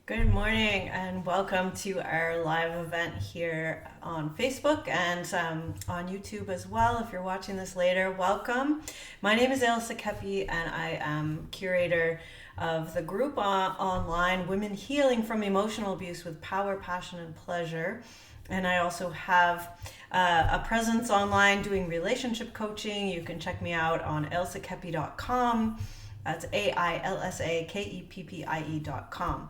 Good morning and welcome to our live event here on Facebook and on YouTube as well. If you're watching this later, welcome. My name is Ailsa Kepi and I am curator of the group online Women Healing from Emotional Abuse with Power, Passion, and Pleasure. And I also have a presence online doing relationship coaching. You can check me out on ailsakepi.com. That's AILSAKEPPIE.com.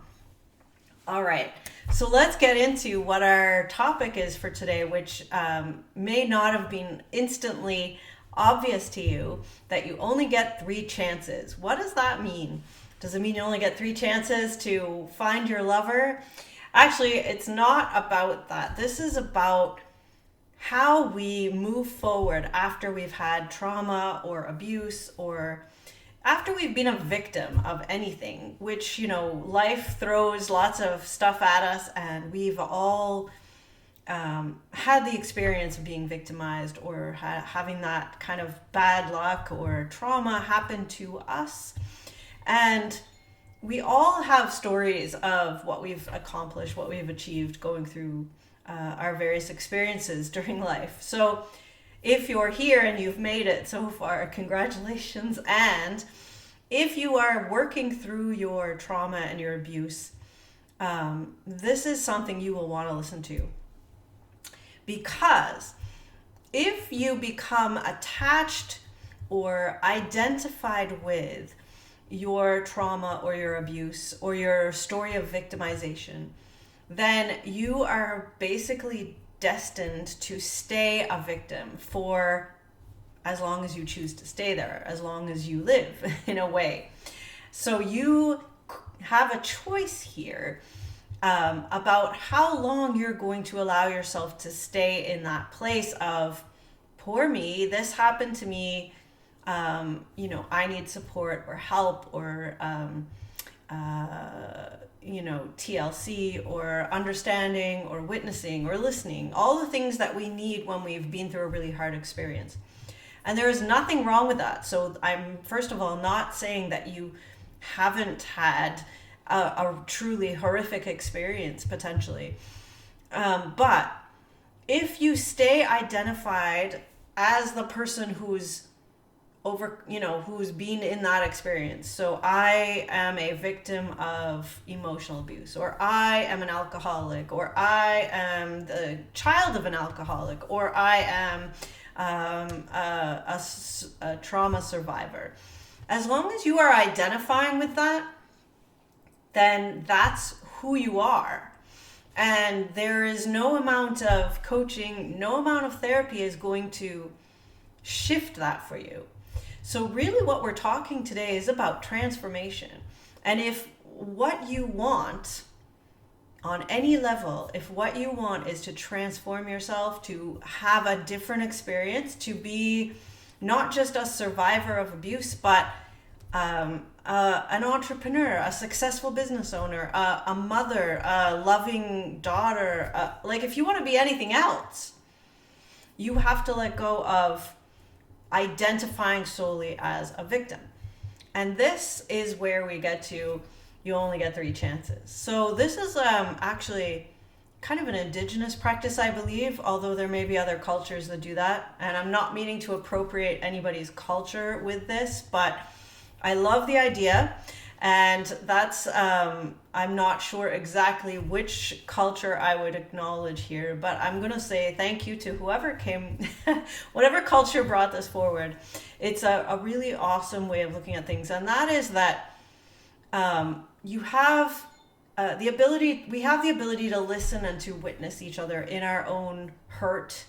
All right, so let's get into what our topic is for today, which may not have been instantly obvious to you that you only get three chances. What does that mean? Does it mean you only get three chances to find your lover? Actually, it's not about that. This is about how we move forward after we've had trauma or abuse or after we've been a victim of anything, which, life throws lots of stuff at us, and we've all had the experience of being victimized or having that kind of bad luck or trauma happen to us. And we all have stories of what we've accomplished, what we've achieved going through our various experiences during life. So if you're here and you've made it so far, congratulations. And if you are working through your trauma and your abuse, this is something you will want to listen to. Because if you become attached or identified with your trauma or your abuse or your story of victimization, then you are basically destined to stay a victim for as long as you choose to stay there, as long as you live, in a way. So you have a choice here about how long you're going to allow yourself to stay in that place of, poor me, this happened to me, I need support or help or TLC or understanding or witnessing or listening, all the things that we need when we've been through a really hard experience. And there is nothing wrong with that. So I'm, first of all, not saying that you haven't had a truly horrific experience potentially. But if you stay identified as the person who's who's been in that experience. So I am a victim of emotional abuse, or I am an alcoholic, or I am the child of an alcoholic, or I am a trauma survivor. As long as you are identifying with that, then that's who you are. And there is no amount of coaching, no amount of therapy is going to shift that for you. So really what we're talking today is about transformation. And if what you want on any level, if what you want is to transform yourself, to have a different experience, to be not just a survivor of abuse, but an entrepreneur, a successful business owner, a mother, a loving daughter, like if you want to be anything else, you have to let go of identifying solely as a victim. And this is where we get to, you only get three chances. So this is actually kind of an indigenous practice, I believe, although there may be other cultures that do that. And I'm not meaning to appropriate anybody's culture with this, but I love the idea. And that's, I'm not sure exactly which culture I would acknowledge here, but I'm going to say thank you to whoever came, whatever culture brought this forward. It's a really awesome way of looking at things. And that is that you have the ability, we have the ability to listen and to witness each other in our own hurt,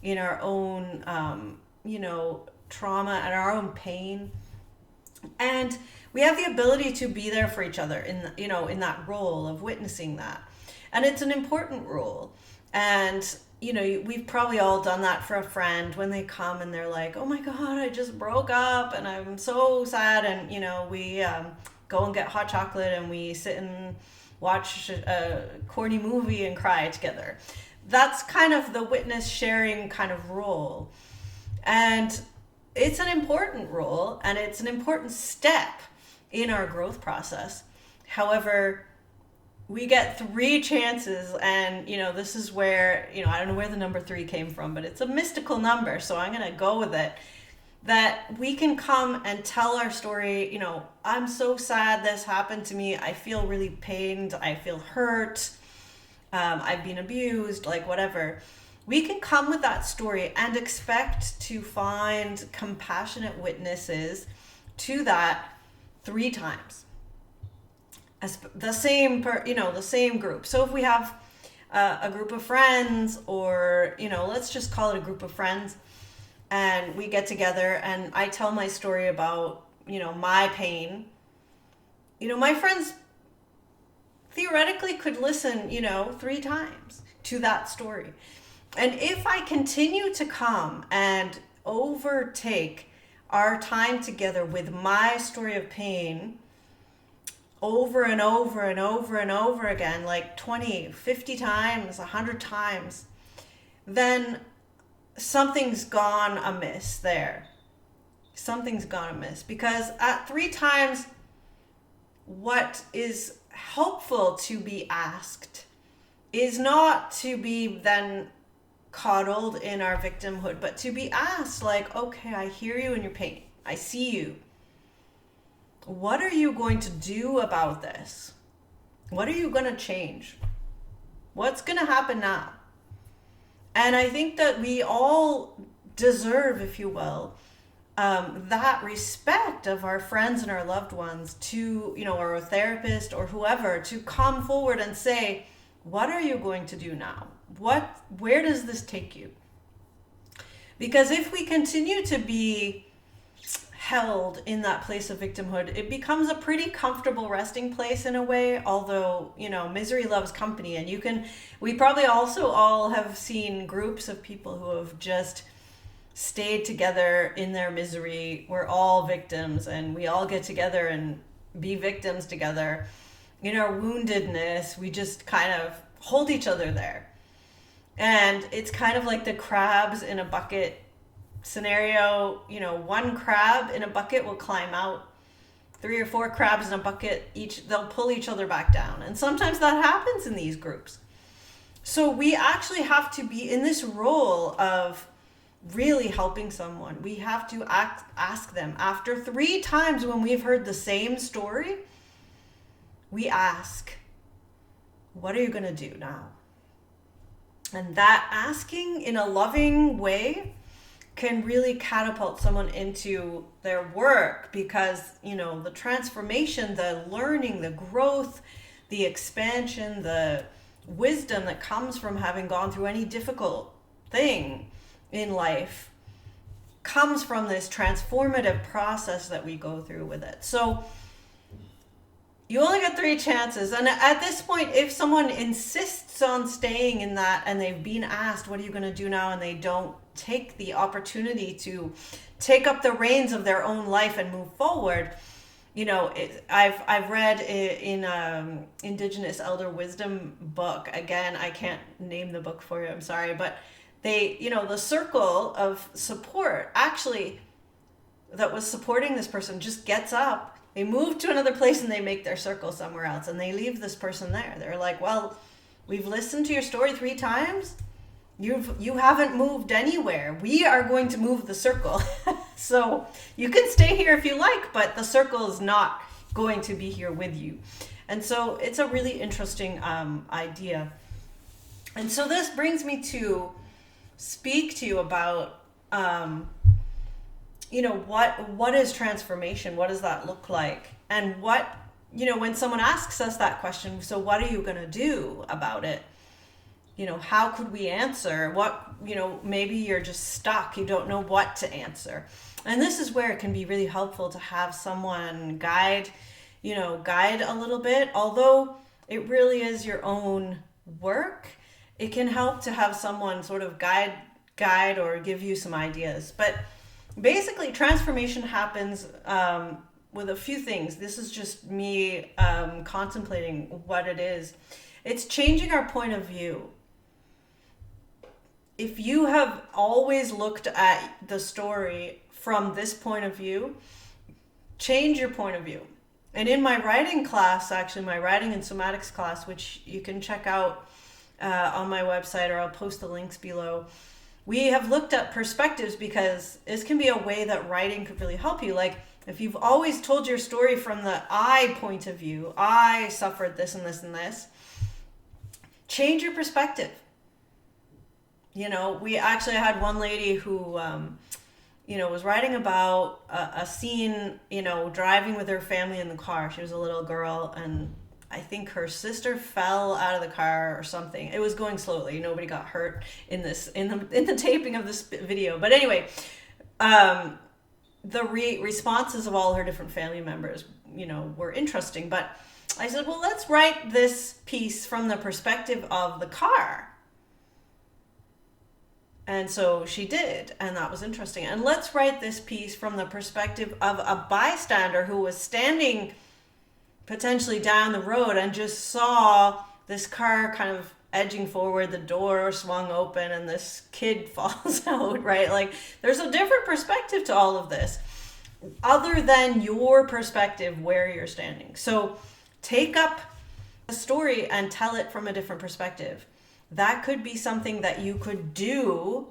in our own, trauma and our own pain. And we have the ability to be there for each other in that role of witnessing that. And it's an important role. And we've probably all done that for a friend when they come and they're like, oh my God, I just broke up and I'm so sad. And, we go and get hot chocolate and we sit and watch a corny movie and cry together. That's kind of the witness sharing kind of role. And it's an important role and it's an important step in our growth process. However, we get 3 chances, and this is where, I don't know where the number 3 came from, but it's a mystical number, so I'm going to go with it, that we can come and tell our story. I'm so sad this happened to me, I feel really pained, I feel hurt, I've been abused, like whatever. We can come with that story and expect to find compassionate witnesses to that 3 times. As the same the same group. So if we have a group of friends, or let's just call it a group of friends, and we get together and I tell my story about my pain, my friends theoretically could listen 3 times to that story. And if I continue to come and overtake our time together with my story of pain over and over and over and over again, like 20, 50 times, 100 times, then something's gone amiss there. Something's gone amiss. Because at 3 times, what is helpful to be asked is not to be then coddled in our victimhood, but to be asked, like, okay, I hear you in your pain. I see you. What are you going to do about this? What are you going to change? What's going to happen now? And I think that we all deserve, if you will, that respect of our friends and our loved ones to, or a therapist or whoever, to come forward and say, what are you going to do now? Where does this take you? Because if we continue to be held in that place of victimhood, it becomes a pretty comfortable resting place in a way, although misery loves company. And we probably also all have seen groups of people who have just stayed together in their misery. We're all victims, and we all get together and be victims together. In our woundedness, we just kind of hold each other there. And it's kind of like the crabs in a bucket scenario. One crab in a bucket will climb out. 3 or 4 crabs in a bucket, they'll pull each other back down. And sometimes that happens in these groups. So we actually have to be in this role of really helping someone. We have to ask them. After 3 times when we've heard the same story, we ask, what are you going to do now? And that asking in a loving way can really catapult someone into their work, because the transformation, the learning, the growth, the expansion, the wisdom that comes from having gone through any difficult thing in life comes from this transformative process that we go through with it. So you only get 3 chances. And at this point, if someone insists on staying in that, and they've been asked, what are you going to do now? And they don't take the opportunity to take up the reins of their own life and move forward. I've read in Indigenous Elder Wisdom book, again, I can't name the book for you, I'm sorry, but they, the circle of support actually that was supporting this person just gets up. They move to another place and they make their circle somewhere else, and they leave this person there. They're like, well, we've listened to your story 3 times. You haven't moved anywhere. We are going to move the circle. So you can stay here if you like, but the circle is not going to be here with you. And so it's a really interesting idea. And so this brings me to speak to you about, what is transformation? What does that look like? And when someone asks us that question, so what are you going to do about it? How could we answer? Maybe you're just stuck. You don't know what to answer. And this is where it can be really helpful to have someone guide a little bit. Although it really is your own work, it can help to have someone sort of guide or give you some ideas. But basically, transformation happens with a few things. This is just me contemplating what it is. It's changing our point of view. If you have always looked at the story from this point of view, change your point of view. And in my writing class, actually, my writing and somatics class, which you can check out on my website, or I'll post the links below, we have looked at perspectives because this can be a way that writing could really help you. Like, if you've always told your story from the I point of view, I suffered this and this and this, change your perspective. You know, we actually had one lady who, was writing about a scene, driving with her family in the car. She was a little girl, and I think her sister fell out of the car or something. It was going slowly. Nobody got hurt in the taping of this video. But anyway, the responses of all her different family members, were interesting. But I said, well, let's write this piece from the perspective of the car. And so she did, and that was interesting. And let's write this piece from the perspective of a bystander who was standing potentially down the road and just saw this car kind of edging forward, the door swung open, and this kid falls out, right? Like, there's a different perspective to all of this, other than your perspective where you're standing. So take up a story and tell it from a different perspective. That could be something that you could do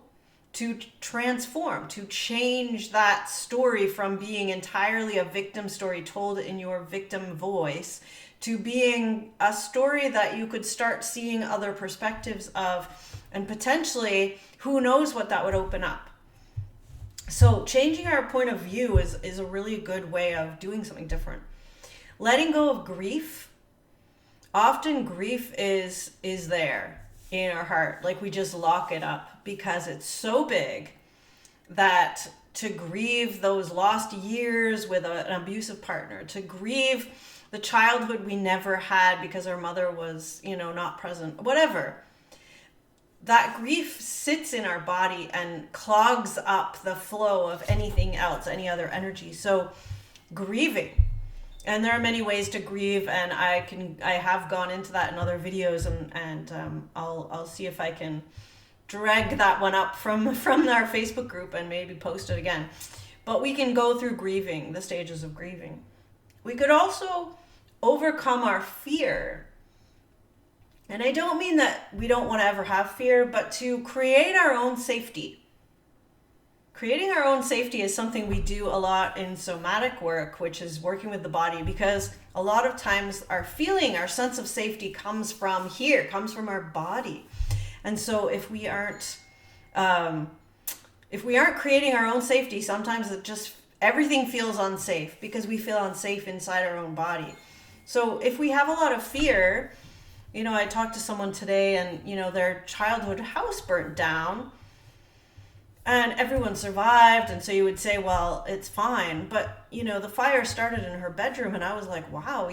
to transform, to change that story from being entirely a victim story told in your victim voice to being a story that you could start seeing other perspectives of, and potentially, who knows what that would open up. So changing our point of view is a really good way of doing something different. Letting go of grief. Often grief is there in our heart, like we just lock it up because it's so big that to grieve those lost years with an abusive partner, to grieve the childhood we never had because our mother was, not present, whatever, that grief sits in our body and clogs up the flow of anything else, any other energy. So grieving. And there are many ways to grieve, and I have gone into that in other videos, and I'll see if I can drag that one up from our Facebook group and maybe post it again. But we can go through grieving, the stages of grieving. We could also overcome our fear. And I don't mean that we don't want to ever have fear, but to create our own safety. Creating our own safety is something we do a lot in somatic work, which is working with the body, because a lot of times our sense of safety comes from here, comes from our body. And so if we aren't creating our own safety, sometimes everything feels unsafe because we feel unsafe inside our own body. So if we have a lot of fear, I talked to someone today and, their childhood house burnt down. And everyone survived, and so you would say, well, it's fine. But, the fire started in her bedroom, and I was like, wow,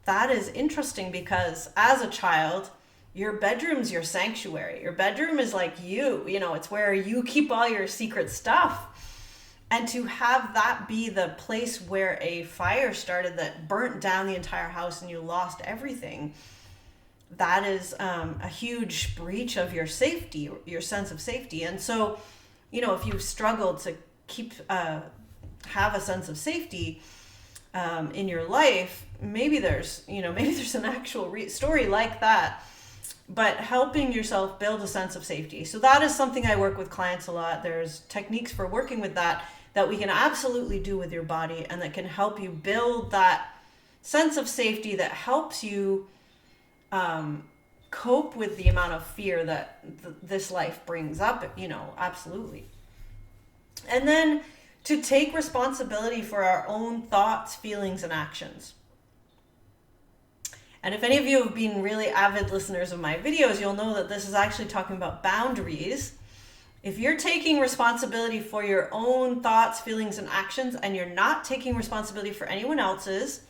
that is interesting because as a child, your bedroom's your sanctuary. Your bedroom is like you, it's where you keep all your secret stuff. And to have that be the place where a fire started that burnt down the entire house and you lost everything, that is a huge breach of your safety, your sense of safety. And so, if you struggle to have a sense of safety in your life, maybe there's an actual story like that, but helping yourself build a sense of safety. So that is something I work with clients a lot. There's techniques for working with that we can absolutely do with your body, and that can help you build that sense of safety that helps you cope with the amount of fear that this life brings up, absolutely. And then to take responsibility for our own thoughts, feelings, and actions. And if any of you have been really avid listeners of my videos, you'll know that this is actually talking about boundaries. If you're taking responsibility for your own thoughts, feelings, and actions, and you're not taking responsibility for anyone else's,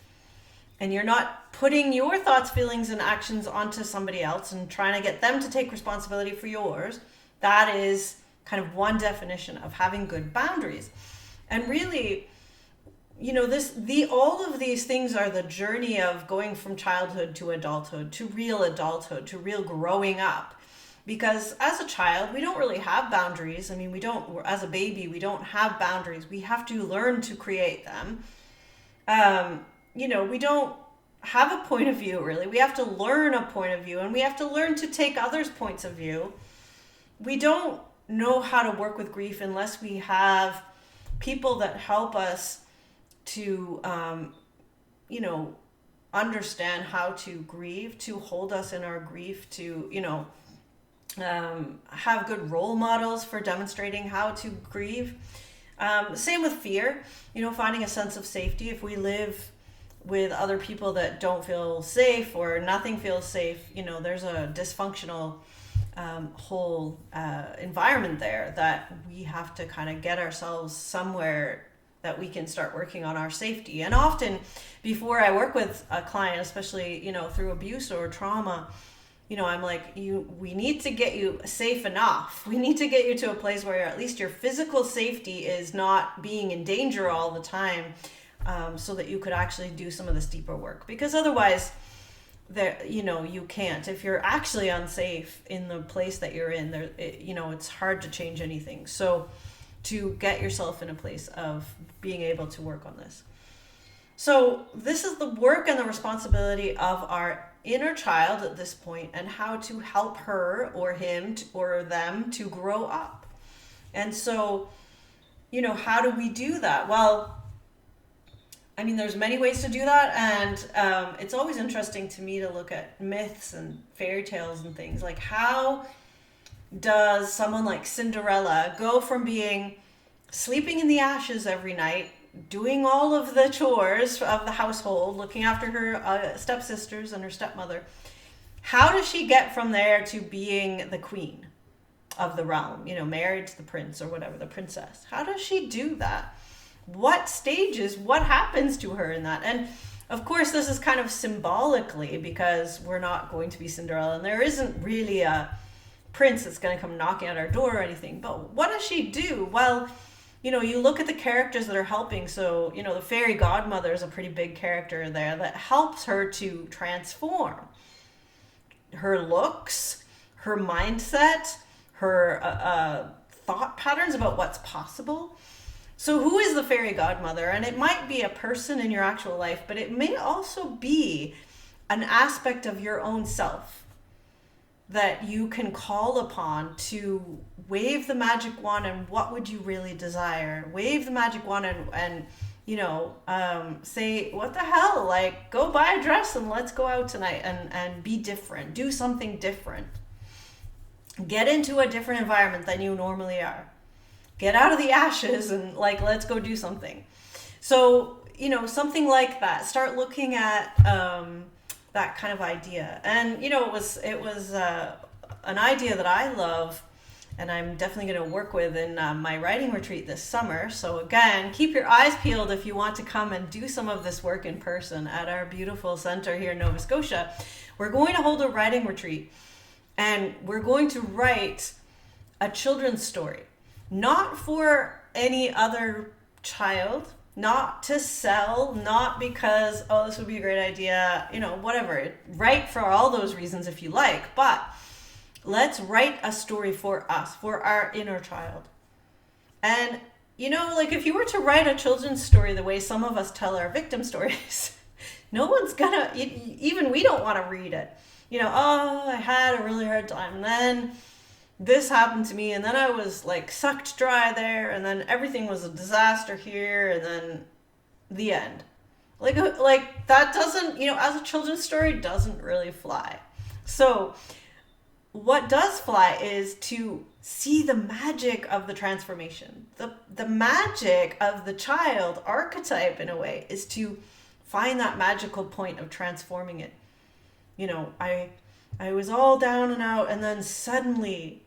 and you're not putting your thoughts, feelings, and actions onto somebody else and trying to get them to take responsibility for yours, that is kind of one definition of having good boundaries. And really, all of these things are the journey of going from childhood to adulthood, to real growing up. Because as a child, we don't really have boundaries. As a baby, we don't have boundaries. We have to learn to create them. we don't have a point of view, really. We have to learn a point of view, and we have to learn to take others' points of view. We don't know how to work with grief unless we have people that help us to, understand how to grieve, to hold us in our grief, to, have good role models for demonstrating how to grieve. Same with fear, finding a sense of safety. If we live with other people that don't feel safe or nothing feels safe, there's a dysfunctional whole environment there that we have to kind of get ourselves somewhere that we can start working on our safety. And often before I work with a client, especially, through abuse or trauma, I'm like, we need to get you safe enough. We need to get you to a place where at least your physical safety is not being in danger all the time, so that you could actually do some of this deeper work. Because otherwise, you can't. If you're actually unsafe in the place that you're in, it's hard to change anything. So to get yourself in a place of being able to work on this. So this is the work and the responsibility of our inner child at this point, and how to help her or him or them to grow up. And so, how do we do that? Well, there's many ways to do that, and it's always interesting to me to look at myths and fairy tales and things. Like, how does someone like Cinderella go from being sleeping in the ashes every night, doing all of the chores of the household, looking after her stepsisters and her stepmother? How does she get from there to being the queen of the realm, married to the prince or whatever, the princess? How does she do that? What stages, what happens to her in that? And of course, this is kind of symbolically, because we're not going to be Cinderella, and there isn't really a prince that's going to come knocking at our door or anything. But what does she do? Well, you look at the characters that are helping. So, the fairy godmother is a pretty big character there that helps her to transform her looks, her mindset, her thought patterns about what's possible. So who is the fairy godmother? And it might be a person in your actual life, but it may also be an aspect of your own self that you can call upon to wave the magic wand. And what would you really desire? Wave the magic wand and say, what the hell? Like, go buy a dress and let's go out tonight and be different. Do something different. Get into a different environment than you normally are. Get out of the ashes and let's go do something. So, something like that. Start looking at that kind of idea. And, it was an idea that I love, and I'm definitely going to work with in my writing retreat this summer. So again, keep your eyes peeled if you want to come and do some of this work in person at our beautiful center here in Nova Scotia. We're going to hold a writing retreat, and we're going to write a children's story. Not for any other child, not to sell, not because, this would be a great idea, whatever. Write for all those reasons if you like, but let's write a story for us, for our inner child. And, if you were to write a children's story the way some of us tell our victim stories, no one's gonna, even we don't want to read it. I had a really hard time, and then this happened to me, and then I was sucked dry there, and then everything was a disaster here, and then the end. That doesn't, as a children's story, doesn't really fly. So what does fly is to see the magic of the transformation. The magic of the child archetype, in a way, is to find that magical point of transforming it. I was all down and out, and then suddenly,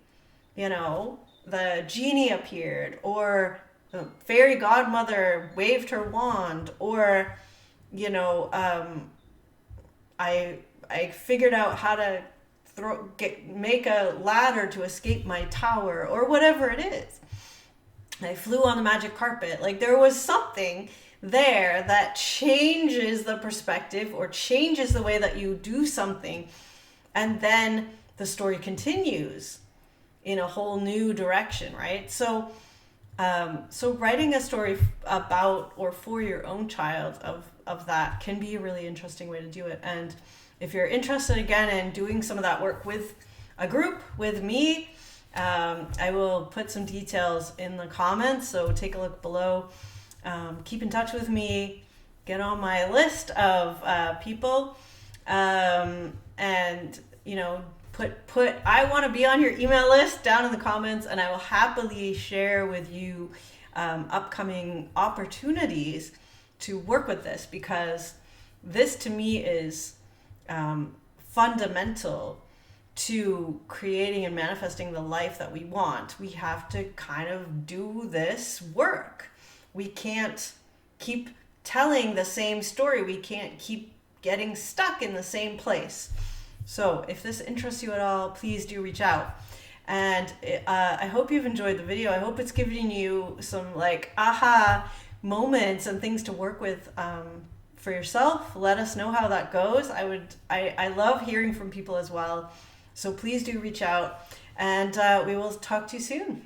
the genie appeared, or the fairy godmother waved her wand, or, I figured out how to make a ladder to escape my tower, or whatever it is. I flew on the magic carpet. There was something there that changes the perspective or changes the way that you do something, and then the story continues in a whole new direction, right? So writing a story about or for your own child of of that can be a really interesting way to do it. And if you're interested again in doing some of that work with a group, with me, I will put some details in the comments, so take a look below. Keep in touch with me, get on my list of people, and put I want to be on your email list down in the comments, and I will happily share with you upcoming opportunities to work with this, because this to me is fundamental to creating and manifesting the life that we want. We have to kind of do this work. We can't keep telling the same story. We can't keep getting stuck in the same place. So if this interests you at all, please do reach out. And I hope you've enjoyed the video. I hope it's giving you some aha moments and things to work with for yourself. Let us know how that goes. I love hearing from people as well. So please do reach out, and we will talk to you soon.